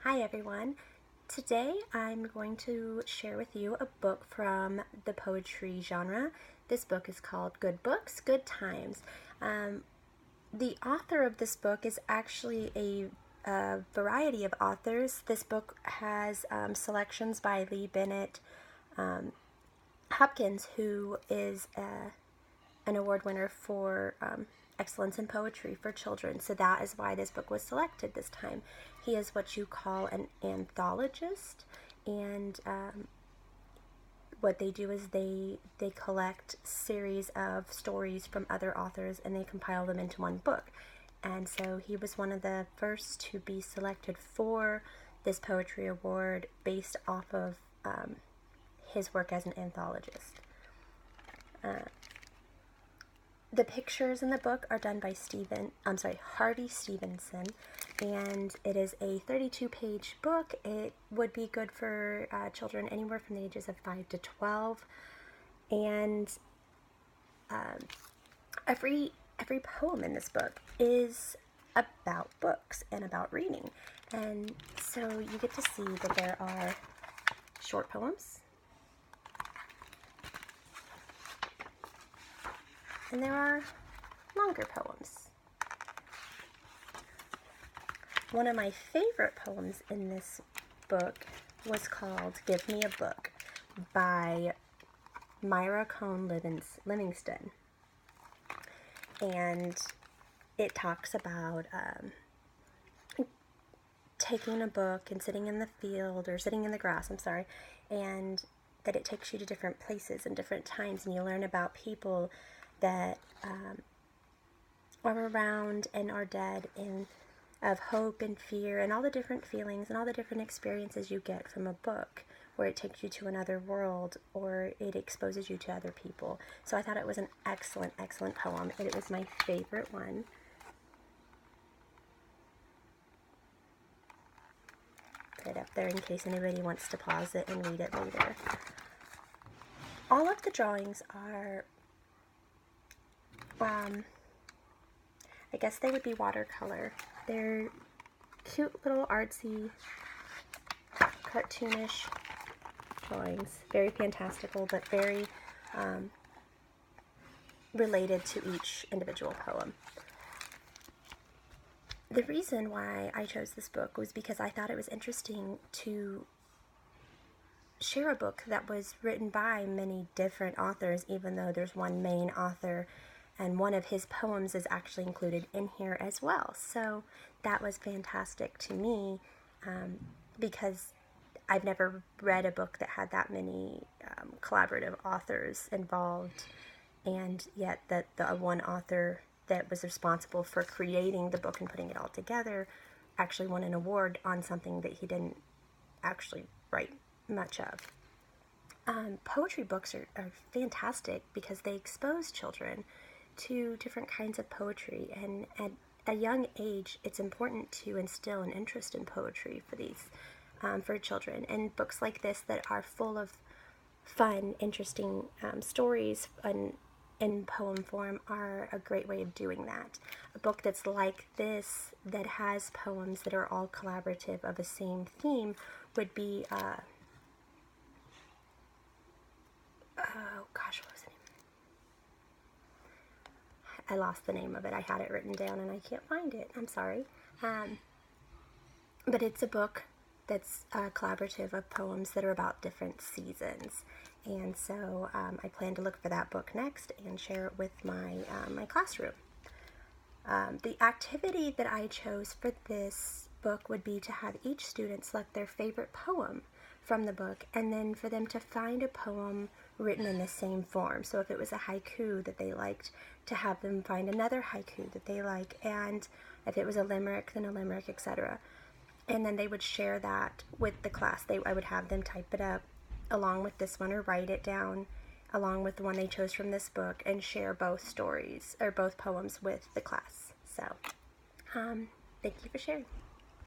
Hi everyone. Today I'm going to share with you a book from the poetry genre. This book is called Good Books, Good Times. The author of this book is actually a variety of authors. This book has selections by Bennett, Hopkins, who is an award winner for excellence in poetry for children. So that is why this book was selected this time. He is what you call an anthologist, and what they do is they collect series of stories from other authors and they compile them into one book. And so he was one of the first to be selected for this poetry award based off of his work as an anthologist. The pictures in the book are done by Harvey Stevenson, and it is a 32-page book. It would be good for children anywhere from the ages of 5 to 12, and every poem in this book is about books and about reading. And so you get to see that there are short poems, and there are longer poems. One of my favorite poems in this book was called Give Me a Book by Myra Cone Livingston. And it talks about taking a book and sitting in the field, or sitting in the grass, and that it takes you to different places and different times, and you learn about people that are around and are dead, and of hope and fear and all the different feelings and all the different experiences you get from a book, where it takes you to another world or it exposes you to other people. So I thought it was an excellent poem, and it was my favorite one. Put it up there in case anybody wants to pause it and read it later. All of the drawings are I guess they would be watercolor. They're cute little artsy, cartoonish drawings. Very fantastical, but very related to each individual poem. The reason why I chose this book was because I thought it was interesting to share a book that was written by many different authors, even though there's one main author, and one of his poems is actually included in here as well. So that was fantastic to me, because I've never read a book that had that many collaborative authors involved, and yet that the one author that was responsible for creating the book and putting it all together actually won an award on something that he didn't actually write much of. Poetry books are fantastic because they expose children to different kinds of poetry, and at a young age it's important to instill an interest in poetry for these for children. And books like this that are full of fun, interesting stories in poem form are a great way of doing that. A book that's like this, that has poems that are all collaborative of the same theme, would be oh gosh, what was the name? I lost the name of it. I had it written down and I can't find it. I'm sorry. But it's a book that's collaborative of poems that are about different seasons. And so I plan to look for that book next and share it with my classroom. The activity that I chose for this book would be to have each student select their favorite poem from the book, and then for them to find a poem written in the same form. So if it was a haiku that they liked, to have them find another haiku that they like, and if it was a limerick, then a limerick, etc. And then they would share that with the class. I would have them type it up along with this one, or write it down along with the one they chose from this book, and share both stories or both poems with the class. So thank you for sharing.